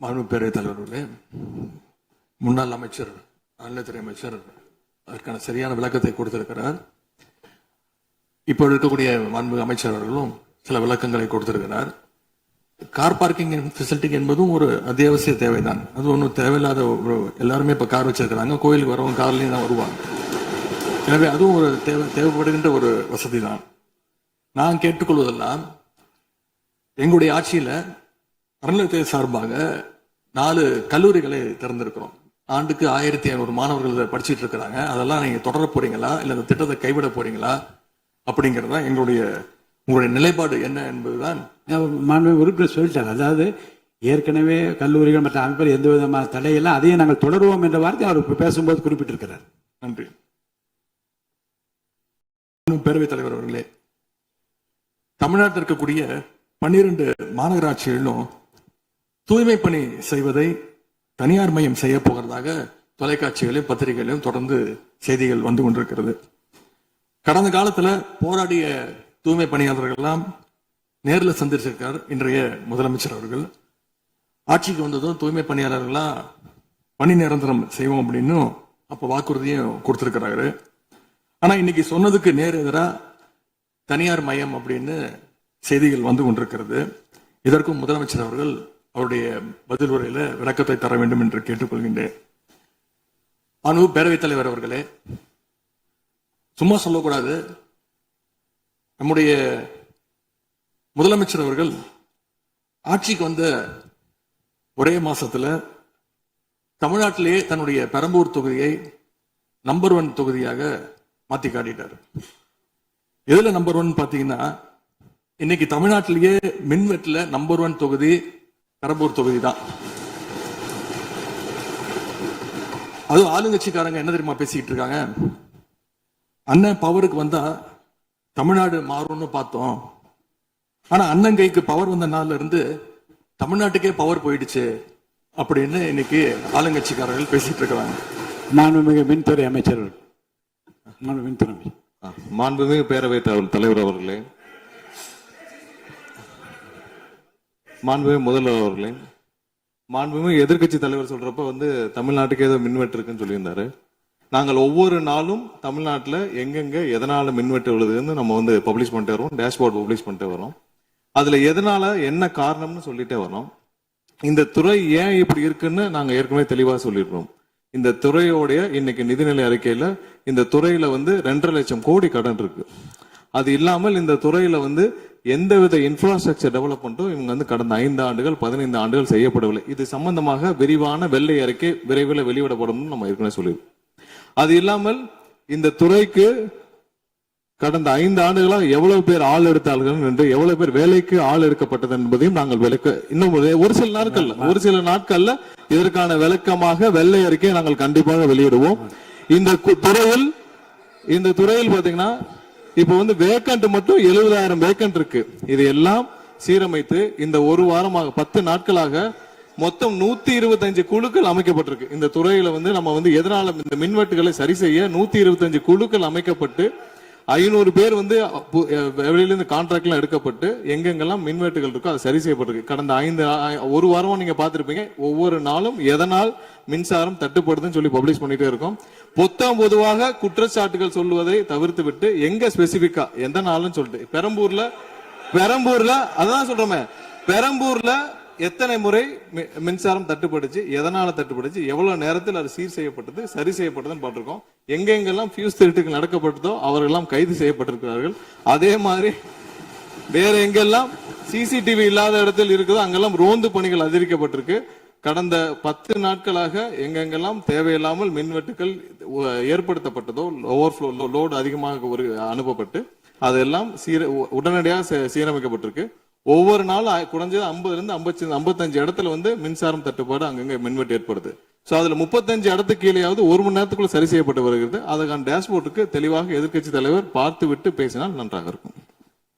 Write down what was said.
பேரவைத் தலைவர்களே, முன்னாள் அமைச்சர் அறநிலையத்துறை அமைச்சர் அதற்கான சரியான விளக்கத்தை கொடுத்திருக்கிறார். இப்போ இருக்கக்கூடிய மாண்புமிகு அமைச்சர் அவர்களும் சில விளக்கங்களை கொடுத்திருக்கிறார். கார் பார்க்கிங் ஃபெசிலிட்டி என்பதும் ஒரு அத்தியாவசிய தேவைதான். அது ஒன்றும் தேவையில்லாத எல்லாருமே இப்போ கார் வச்சிருக்கிறாங்க. கோயிலுக்கு வரவங்க கார்லேயும் தான் வருவாங்க. எனவே அதுவும் ஒரு தேவைப்படுகின்ற ஒரு வசதி தான். நான் கேட்டுக்கொள்வதெல்லாம், எங்களுடைய ஆட்சியில் அறநிலையத்துறை சார்பாக 4 கல்லூரிகளை திறந்திருக்கிறோம். ஆண்டுக்கு 1500 மாணவர்கள் படிச்சுட்டு இருக்கிறாங்க. அதெல்லாம் நீங்க தொடர போறீங்களா இல்ல அந்த திட்டத்தை கைவிட போறீங்களா அப்படிங்கிறதா உங்களுடைய நிலைப்பாடு என்ன என்பதுதான். மாண்புமிகு உறுப்பினர் சொல்லிட்டாங்க. அதாவது ஏற்கனவே கல்லூரிகள் மற்ற அமைப்பில் எந்த விதமான தடையெல்லாம் அதையும் நாங்கள் தொடருவோம் என்ற வார்த்தை அவர் பேசும்போது குறிப்பிட்டிருக்கிறார். நன்றி. பேரவைத் தலைவர் அவர்களே, தமிழ்நாட்டில் இருக்கக்கூடிய 12 மாநகராட்சிகளிலும் தூய்மை பணி செய்வதை தனியார் மயம் செய்ய போகிறதாக தொலைக்காட்சிகளையும் பத்திரிகைகளையும் தொடர்ந்து செய்திகள் வந்து கொண்டிருக்கிறது. கடந்த காலத்துல போராடிய தூய்மை பணியாளர்கள் எல்லாம் நேரில் சந்திச்சிருக்கார் இன்றைய முதலமைச்சர் அவர்கள். ஆட்சிக்கு வந்ததும் தூய்மை பணியாளர்களா பணி நிரந்தரம் செய்வோம் அப்படின்னு அப்ப வாக்குறுதியும் கொடுத்திருக்கிறாரு. ஆனா இன்னைக்கு சொன்னதுக்கு நேர் எதிராக தனியார் மயம் அப்படின்னு செய்திகள் வந்து கொண்டிருக்கிறது. இதற்கும் முதலமைச்சர் அவர்கள் அவருடைய பதில் உரையில விளக்கத்தை தர வேண்டும் என்று கேட்டுக்கொள்கின்றேன். பேரவைத் தலைவர் அவர்களே, சும்மா சொல்லக்கூடாது. நம்முடைய முதலமைச்சர் அவர்கள் ஆட்சிக்கு வந்த ஒரே மாசத்துல தமிழ்நாட்டிலேயே தன்னுடைய பெரம்பூர் தொகுதியை நம்பர் 1 தொகுதியாக மாத்தி காட்டிட்டார். எதுல நம்பர் 1 பாத்தீங்கன்னா, இன்னைக்கு தமிழ்நாட்டிலேயே மின்வெட்டுல நம்பர் 1 தொகுதி பெரம்பூர் தொகுதி தான். அதுவும் ஆளுங்கட்சிக்காரங்க என்ன தெரியுமா பேசிக்கிட்டு இருக்காங்க? அண்ணன் பவருக்கு வந்தா தமிழ்நாடு மாறும்னு பார்த்தோம். ஆனா அண்ணன் கைக்கு பவர் வந்த நாள்ல இருந்து தமிழ்நாட்டுக்கே பவர் போயிடுச்சு அப்படின்னு இன்னைக்கு ஆளுங்கட்சிக்காரர்கள் பேசிட்டு இருக்கிறாங்க. மாண்புமிகு மின்துறை அமைச்சர், மாண்புமிகு பேரவைத் தலைவர் அவர்களே, மாண்புமிகு முதல்வர் அவர்களே, மாண்புமிகு எதிர்கட்சி தலைவர் சொல்றப்ப தமிழ்நாட்டுக்கு ஏதோ மின்வெட்டு இருக்குன்னு சொல்லியிருந்தாரு. நாங்கள் ஒவ்வொரு நாளும் தமிழ்நாட்டில் எங்கெங்க எதனால மின்வெட்டு விழுதுன்னு நம்ம பப்ளிஷ் பண்ணிட்டே வரோம். டேஷ்போர்ட் பப்ளிஷ் பண்ணிட்டே வரோம். அதுல எதனால என்ன காரணம்னு சொல்லிட்டே வரோம். இந்த துறை ஏன் இப்படி இருக்குன்னு நாங்க ஏற்கனவே தெளிவா சொல்லிடுறோம். இந்த துறையோடைய இன்னைக்கு நிதிநிலை அறிக்கையில இந்த துறையில 2.5 லட்சம் கோடி கடன் இருக்கு. அது இல்லாமல் இந்த துறையில எந்தவித இன்ஃப்ராஸ்ட்ரக்சர் டெவலப்மெண்ட்டும் இவங்க கடந்த 5 ஆண்டுகள் 15 ஆண்டுகள் செய்யப்படவில்லை. இது சம்பந்தமாக விரிவான வெள்ளை அறிக்கை விரைவில் வெளியிடப்படும் நம்ம ஏற்கனவே சொல்லியிருக்கோம். அது இல்லாமல் இந்த துறைக்கு கடந்த 5 ஆண்டுகளாக எவ்வளவு பேர் ஆள் எடுத்தார்கள் என்று, எவ்வளவு பேர் வேலைக்கு ஆள் எடுக்கப்பட்டது என்பதையும் நாங்கள் இன்னும் ஒரு சில நாட்கள்ல இதற்கான விளக்கமாக வெள்ளை அறிக்கையை நாங்கள் கண்டிப்பாக வெளியிடுவோம். இந்த துறையில் பாத்தீங்கன்னா இப்ப வேக்கண்ட் மட்டும் 70,000 வேக்கண்ட் இருக்கு. இது எல்லாம் சீரமைத்து இந்த ஒரு வாரமாக 10 நாட்களாக மொத்தம் 125 குழுக்கள் அமைக்கப்பட்டிருக்கு. இந்த துறையில நம்ம எதனால இந்த மின்வெட்டுகளை சரி செய்ய 125 குழுக்கள் அமைக்கப்பட்டு 500 பேர் வெளியிலிருந்து கான்ட்ராக்ட்லாம் எடுக்கப்பட்டு எங்கெங்கெல்லாம் மின்வெட்டுகள் இருக்கோ அது சரி செய்யப்பட்டிருக்கு. கடந்த ஒரு வாரமா நீங்க பார்த்திருப்பீங்க. ஒவ்வொரு நாளும் எதனால் மின்சாரம் தட்டுப்படுதுன்னு சொல்லி பப்ளிஷ் பண்ணிட்டே இருக்கோம். பொதுவாக குற்றச்சாட்டுகள் சொல்லுவதை தவிர்த்து விட்டு எங்க ஸ்பெசிபிக்கா எந்த நாள்னு சொல்லிட்டு பெரம்பூர்ல அதான் சொல்றோமே, பெரம்பூர்ல எத்தனை முறை மின்சாரம் தட்டுப்படுச்சு, எதனால தட்டுப்படுச்சு, எவ்வளவு நேரத்தில் அது சீர் செய்யப்பட்டது, சரி செய்யப்பட்டதுன்னு பார்த்திருக்கோம். எங்கெங்கெல்லாம் ஃபியூஸ் திருட்டுகள் நடக்கப்பட்டதோ அவர்களெல்லாம் கைது செய்யப்பட்டிருக்கிறார்கள். அதே மாதிரி வேற எங்கெல்லாம் சிசிடிவி இல்லாத இடத்தில் இருக்குதோ அங்கெல்லாம் ரோந்து பணிகள் அதிகரிக்கப்பட்டிருக்கு. கடந்த 10 நாட்களாக எங்கெங்கெல்லாம் தேவையில்லாமல் மின்வெட்டுகள் ஏற்படுத்தப்பட்டதோ, ஓவர்ஃப்ளோ லோடு அதிகமாக அனுப்பப்பட்டு அதெல்லாம் உடனடியாக சீரமைக்கப்பட்டிருக்கு. ஒவ்வொரு நாளும் குறைஞ்சது 50 இருந்து 55 இடத்துல மின்சாரம் தட்டுப்பாடு அங்கங்க மின்வெட்டு ஏற்படுது. சோ அதுல 35 இடத்துக்கு கீழேயாவது 1 மணி நேரத்துக்குள்ள சரி செய்யப்பட்டு வருகிறது. அதுக்கான டேஷ்போர்டுக்கு தெளிவாக எதிர்கட்சி தலைவர் பார்த்து விட்டு பேசினால் நன்றாக இருக்கும்.